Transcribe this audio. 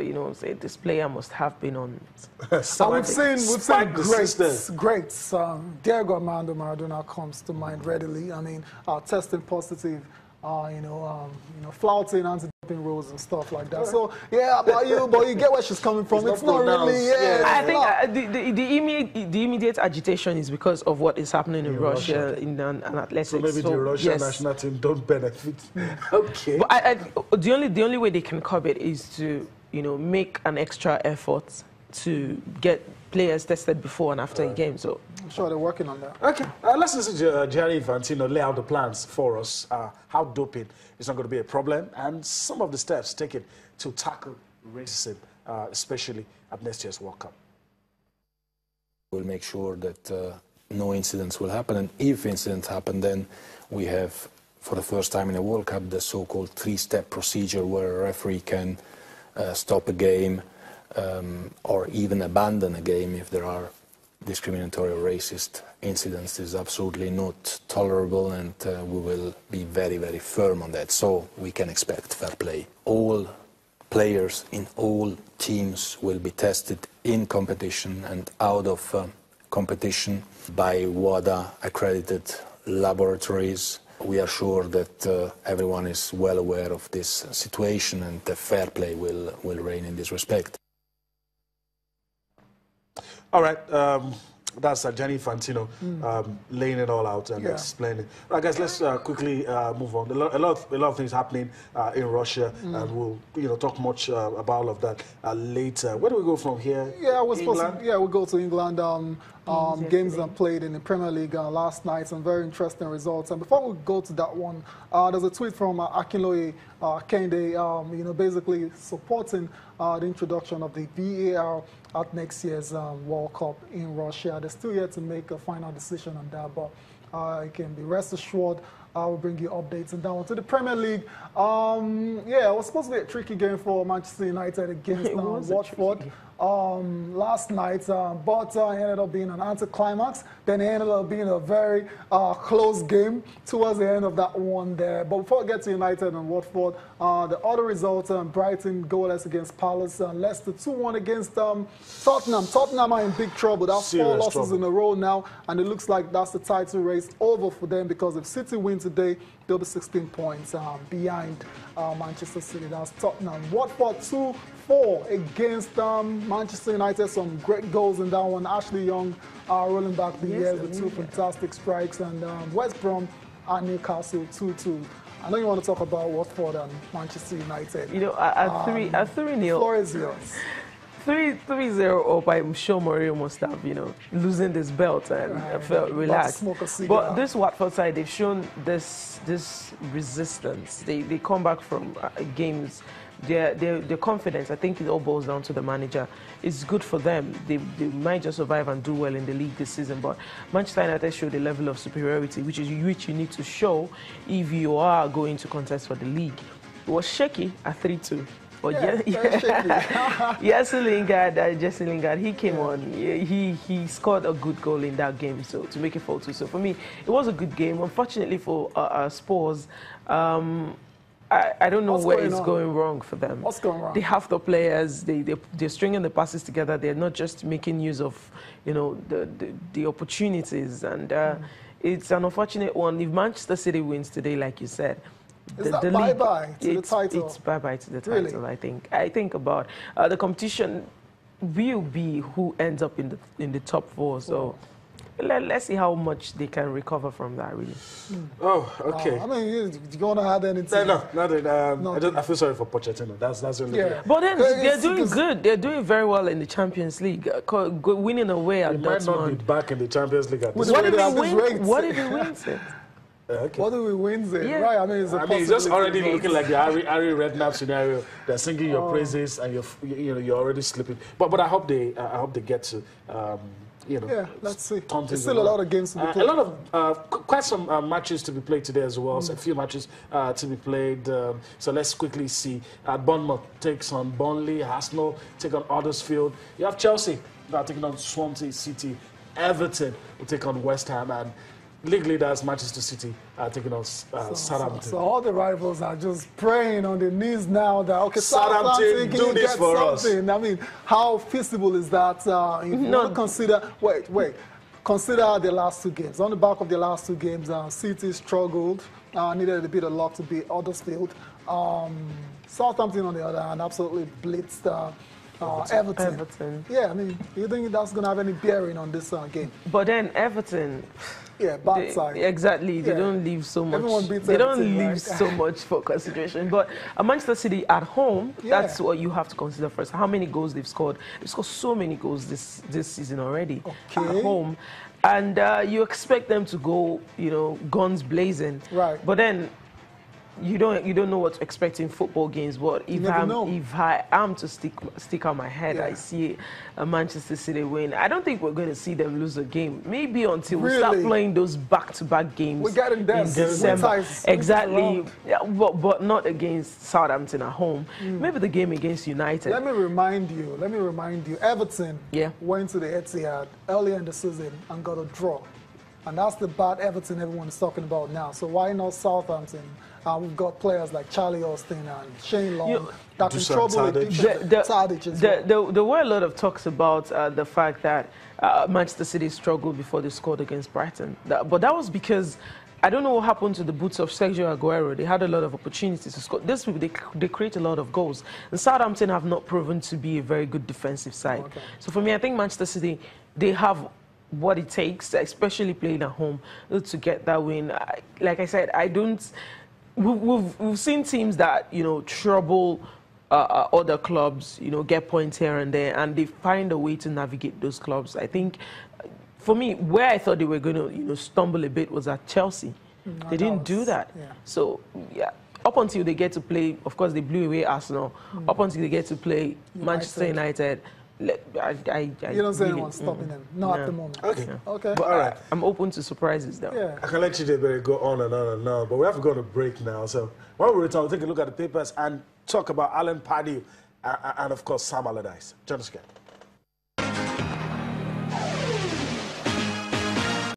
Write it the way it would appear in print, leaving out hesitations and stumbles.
you know what I'm saying, this player must have been on. And we've seen greats. Diego Armando Maradona comes to mind readily. I mean, testing positive, flouting anti-doping rules and stuff like that. So yeah, but you get where she's coming from. It's not really. Yeah, I think the immediate agitation is because of what is happening in Russia in athletics. So maybe the Russian national team don't benefit. Okay. But the only way they can curb it is to make an extra effort to get players tested before and after a game. So I'm sure they're working on that. Okay, let's listen to Gianni Infantino lay out the plans for us, how doping is not going to be a problem, and some of the steps taken to tackle racism, especially at next year's World Cup. We'll make sure that no incidents will happen, and if incidents happen, then we have, for the first time in a World Cup, the so-called three-step procedure where a referee can stop a game or even abandon a game if there are discriminatory or racist incidents. Is absolutely not tolerable, and we will be very, very firm on that. So we can expect fair play. All players in all teams will be tested in competition and out of competition by WADA accredited laboratories. We are sure that everyone is well aware of this situation, and the fair play will reign in this respect. All right, that's Gianni Infantino laying it all out and explaining. All right, guys, let's quickly move on. A lot of things happening in Russia, and we'll talk much about all of that later. Where do we go from here? Yeah, we'll go to England. Games that played in the Premier League last night, some very interesting results. And before we go to that one, there's a tweet from Akinloye Kende, basically supporting the introduction of the VAR at next year's World Cup in Russia. They're still yet to make a final decision on that, but you can be rest assured I will bring you updates. And down to the Premier League. It was supposed to be a tricky game for Manchester United against Watford last night, but it ended up being an anticlimax. Then it ended up being a very close game towards the end of that one there. But before we get to United and Watford, the other results, Brighton goalless against Palace, Leicester 2-1 against Tottenham. Tottenham are in big trouble. That's 4 losses in a row now, and it looks like that's the title race over for them, because if City win today, they'll be 16 points behind Manchester City. That's Tottenham. Watford 2-4 against Manchester United. Some great goals in that one. Ashley Young rolling back the years with 2 fantastic strikes. And West Brom and Newcastle 2-2. I know you want to talk about Watford and Manchester United. At 3-0. Floor is yours. 3-0 up, I'm sure Mourinho must have, losing this belt and felt relaxed. But this Watford side, they've shown this resistance. They come back from games. Their confidence, I think it all boils down to the manager. It's good for them. They might just survive and do well in the league this season, but Manchester United showed a level of superiority, which you need to show if you are going to contest for the league. It was shaky at 3-2. But Jesse Lingard, he came on. He scored a good goal in that game, so to make it 4-2. So for me, it was a good game. Unfortunately for Spurs, I don't know where it's going wrong for them. What's going wrong? They have the players. They're stringing the passes together. They're not just making use of the opportunities, and it's an unfortunate one. If Manchester City wins today, like you said, is that bye-bye to the title? It's bye-bye to the title, I think. I think about the competition will be who ends up in the top 4. So let's see how much they can recover from that, really. Oh, okay. I mean, you're going to add anything? No, nothing. I feel sorry for Pochettino. That's really good. But then they're doing good. They're doing very well in the Champions League, winning away at Dortmund. He might not be back in the Champions League at this point. What if he wins it? Okay. What do we win there? Right, I mean, it's just already looking like the Harry Redknapp scenario. They're singing your praises, and you're already slipping. But I hope they get to let's see. There's still a lot of games to be played. A lot of quite some matches to be played today as well. So a few matches to be played. So let's quickly see. Bournemouth takes on Burnley. Arsenal take on Huddersfield. You have Chelsea taking on Swansea City. Everton will take on West Ham, and league leaders Manchester City taking on Southampton. So all the rivals are just praying on their knees now that, okay, Southampton, do this for us. I mean, how feasible is that? If you want to consider, wait. Consider the last 2 games. On the back of the last 2 games, City struggled, needed a bit of luck to beat Huddersfield. Southampton, on the other hand, absolutely blitzed Everton. Yeah, I mean, you think that's going to have any bearing on this game? But then Everton... Yeah, bad side. Exactly. They don't leave so much. Everyone beats they Everton, don't leave right? so much for consideration. But Manchester City at home, that's what you have to consider first. How many goals they've scored? They've scored so many goals this season already at home. And you expect them to go, guns blazing. Right. But then you don't know what to expect in football games. But if I am to stick out my head, I see a Manchester City win. I don't think we're going to see them lose a game. Maybe until we start playing those back-to-back games. We're getting there in December. Exactly. Yeah, but not against Southampton at home. Maybe the game against United. Let me remind you. Everton went to the Etihad earlier in the season and got a draw. And that's the bad Everton everyone is talking about now. So why not Southampton? We've got players like Charlie Austin and Shane Long that can trouble There were a lot of talks about the fact that Manchester City struggled before they scored against Brighton. But that was because I don't know what happened to the boots of Sergio Aguero. They had a lot of opportunities to score. These people, they create a lot of goals. And Southampton have not proven to be a very good defensive side. So for me, I think Manchester City, they have what it takes, especially playing at home, to get that win. Like I said, I don't... We've seen teams that, trouble other clubs, get points here and there, and they find a way to navigate those clubs. I think, for me, where I thought they were going to, stumble a bit was at Chelsea. They didn't do that. So, up until they get to play, of course, they blew away Arsenal. Up until they get to play Manchester United, you don't say anyone's stopping them. Not at the moment. Okay. But all right. I'm open to surprises, though. I can let you go on and on and on, but we have to go on a break now. So when we return, we'll take a look at the papers and talk about Alan Pardew and of course, Sam Allardyce. Join us again.